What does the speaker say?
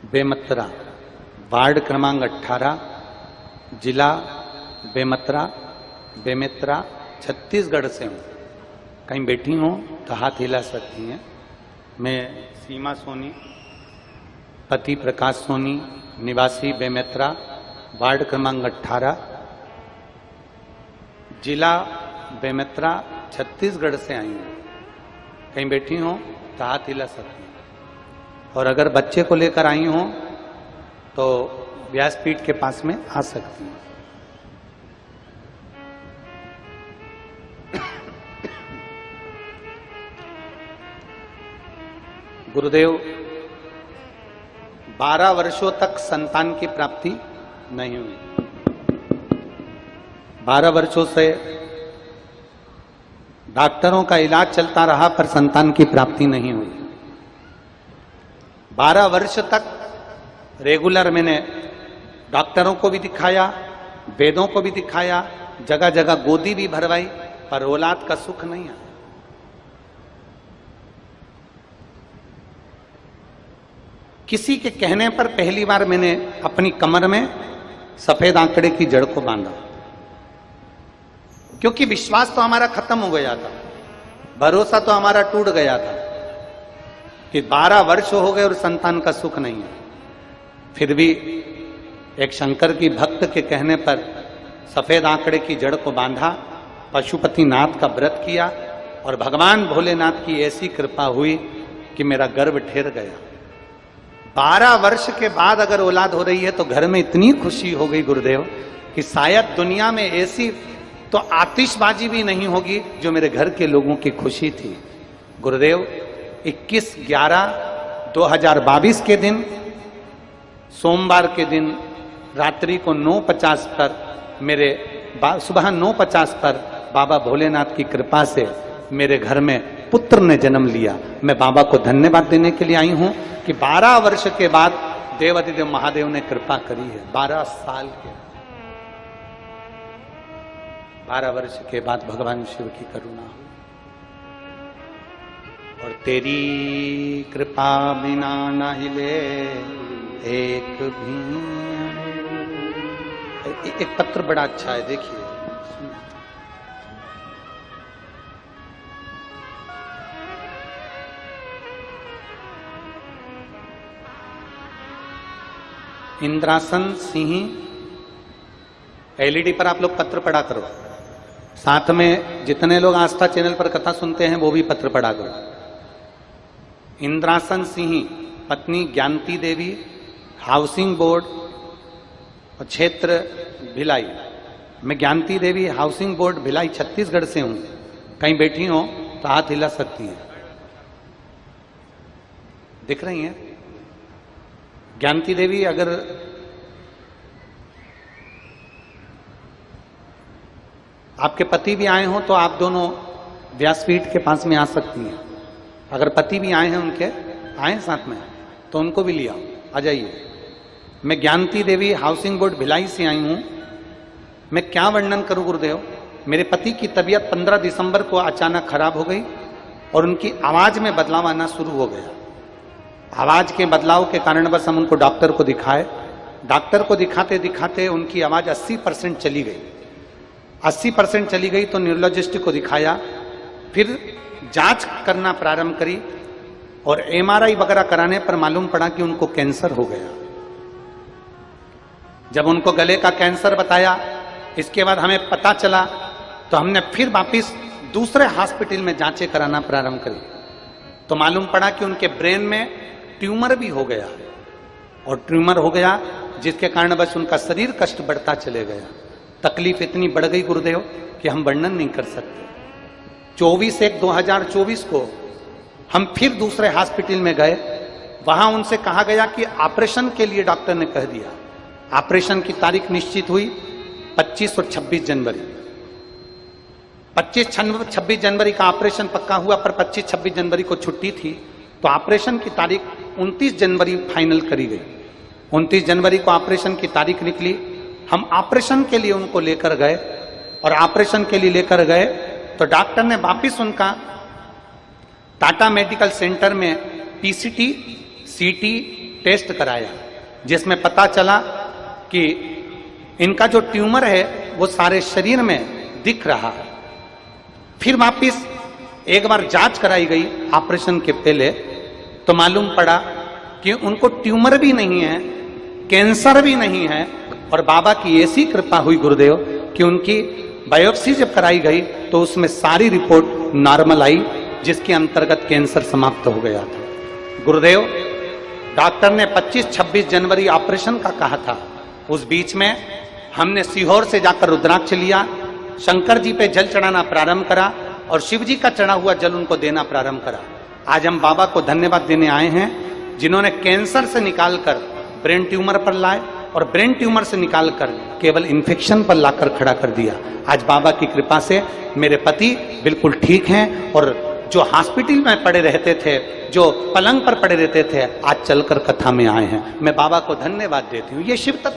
Bemetara, ward क्रमांक 18, जिला बेमेतरा, छत्तीसगढ़ से हूँ। कहीं बैठी हूँ तो हाथ हिला सकती हैं। मैं सीमा सोनी, पति प्रकाश सोनी, निवासी बेमेतरा, वार्ड क्रमांक 18, जिला बेमेतरा, छत्तीसगढ़ से आई हूँ। कहीं बैठी हूँ तो हाथ हिला सकती हैं। और अगर बच्चे को लेकर आई हूँ तो व्यासपीठ के पास में आ सकती हैं। गुरुदेव, 12 वर्षों तक संतान की प्राप्ति नहीं हुई। 12 वर्षों से डॉक्टरों का इलाज चलता रहा पर संतान की प्राप्ति नहीं हुई। 12 वर्ष तक रेगुलर मैंने डॉक्टरों को भी दिखाया, वेदों को भी दिखाया, जगह जगह गोदी भी भरवाई, पर औलाद का सुख नहीं आया। किसी के कहने पर पहली बार मैंने अपनी कमर में सफेद आंकड़े की जड़ को बांधा, क्योंकि विश्वास तो हमारा खत्म हो गया था, भरोसा तो हमारा टूट गया था कि 12 वर्ष हो गए और संतान का सुख नहीं है। फिर भी एक शंकर की भक्त के कहने पर सफेद आंकड़े की जड़ को बांधा, पशुपतिनाथ का व्रत किया और भगवान भोलेनाथ की ऐसी कृपा हुई कि मेरा गर्भ ठहर गया। 12 वर्ष के बाद अगर औलाद हो रही है तो घर में इतनी खुशी हो गई गुरुदेव कि शायद दुनिया में ऐसी तो आतिशबाजी भी नहीं होगी जो मेरे घर के लोगों की खुशी थी। गुरुदेव, 21/11/2022 के दिन, सोमवार के दिन रात्रि को 9:50 पर सुबह 9:50 पर बाबा भोलेनाथ की कृपा से मेरे घर में पुत्र ने जन्म लिया। मैं बाबा को धन्यवाद देने के लिए आई हूं कि 12 वर्ष के बाद देवाधिदेव महादेव ने कृपा करी है। 12 साल के 12 वर्ष के बाद भगवान शिव की करुणा हुई। और तेरी कृपा बिना न हिले एक भी। एक पत्र बड़ा अच्छा है, देखिए। इंद्रासन सिंह, एलईडी पर आप लोग पत्र पढ़ा करो, साथ में जितने लोग आस्था चैनल पर कथा सुनते हैं वो भी पत्र पढ़ा करो। इंद्रासन सिंह, पत्नी ज्ञानती देवी, हाउसिंग बोर्ड और क्षेत्र भिलाई। मैं ज्ञानती देवी, हाउसिंग बोर्ड भिलाई, छत्तीसगढ़ से हूं। कहीं बैठी हो तो हाथ हिला सकती है। दिख रही हैं ज्ञानती देवी? अगर आपके पति भी आए हो तो आप दोनों व्यासपीठ के पास में आ सकती हैं। अगर पति भी आए हैं, उनके आए साथ में, तो उनको भी लिया, आ जाइए। मैं ज्ञानती देवी, हाउसिंग बोर्ड भिलाई से आई हूं। मैं क्या वर्णन करूं गुरुदेव। मेरे पति की तबीयत 15 दिसंबर को अचानक खराब हो गई और उनकी आवाज में बदलाव आना शुरू हो गया। आवाज के बदलाव के कारण बस हम उनको डॉक्टर को दिखाए। डॉक्टर को दिखाते दिखाते उनकी आवाज 80% चली गई। 80% चली गई तो न्यूरोलॉजिस्ट को दिखाया, फिर जांच करना प्रारंभ करी और एमआरआई वगैरह कराने पर मालूम पड़ा कि उनको कैंसर हो गया। जब उनको गले का कैंसर बताया, इसके बाद हमें पता चला तो हमने फिर वापिस दूसरे हॉस्पिटल में जांचें कराना प्रारंभ करी तो मालूम पड़ा कि उनके ब्रेन में ट्यूमर भी हो गया। और ट्यूमर हो गया जिसके कारण बस उनका शरीर कष्ट बढ़ता चले गया। तकलीफ इतनी बढ़ गई गुरुदेव कि हम वर्णन नहीं कर सकते। 24/1/2024 को हम फिर दूसरे हॉस्पिटल में गए। वहां उनसे कहा गया कि ऑपरेशन के लिए डॉक्टर ने कह दिया। ऑपरेशन की तारीख निश्चित हुई 25 और 26 जनवरी। 25-26 जनवरी का ऑपरेशन पक्का हुआ, पर 25-26 जनवरी को छुट्टी थी तो ऑपरेशन की तारीख 29 जनवरी फाइनल करी गई। 29 जनवरी को ऑपरेशन की तारीख निकली। हम ऑपरेशन के लिए उनको लेकर गए और ऑपरेशन के लिए लेकर गए तो डॉक्टर ने वापिस उनका टाटा मेडिकल सेंटर में पीसीटी, सीटी टेस्ट कराया, जिसमें पता चला कि इनका जो ट्यूमर है वो सारे शरीर में दिख रहा है। फिर वापिस एक बार जांच कराई गई ऑपरेशन के पहले, तो मालूम पड़ा कि उनको ट्यूमर भी नहीं है, कैंसर भी नहीं है, और बाबा की ऐसी कृपा हुई गुरुदेव कि उनकी बायोप्सी जब कराई गई तो उसमें सारी रिपोर्ट नॉर्मल आई, जिसके अंतर्गत कैंसर समाप्त हो गया था। गुरुदेव, डॉक्टर ने 25-26 जनवरी ऑपरेशन का कहा था। उस बीच में हमने सीहोर से जाकर रुद्राक्ष लिया, शंकर जी पे जल चढ़ाना प्रारंभ करा और शिव जी का चढ़ा हुआ जल उनको देना प्रारंभ करा। आज हम बाबा को धन्यवाद देने आए हैं, जिन्होंने कैंसर से निकालकर ब्रेन ट्यूमर पर लाए और ब्रेन ट्यूमर से निकालकर केवल इन्फेक्शन पर लाकर खड़ा कर दिया। आज बाबा की कृपा से मेरे पति बिल्कुल ठीक हैं, और जो हॉस्पिटल में पड़े रहते थे, जो पलंग पर पड़े रहते थे, आज चलकर कथा में आए हैं। मैं बाबा को धन्यवाद देती हूँ। ये शिव तत्व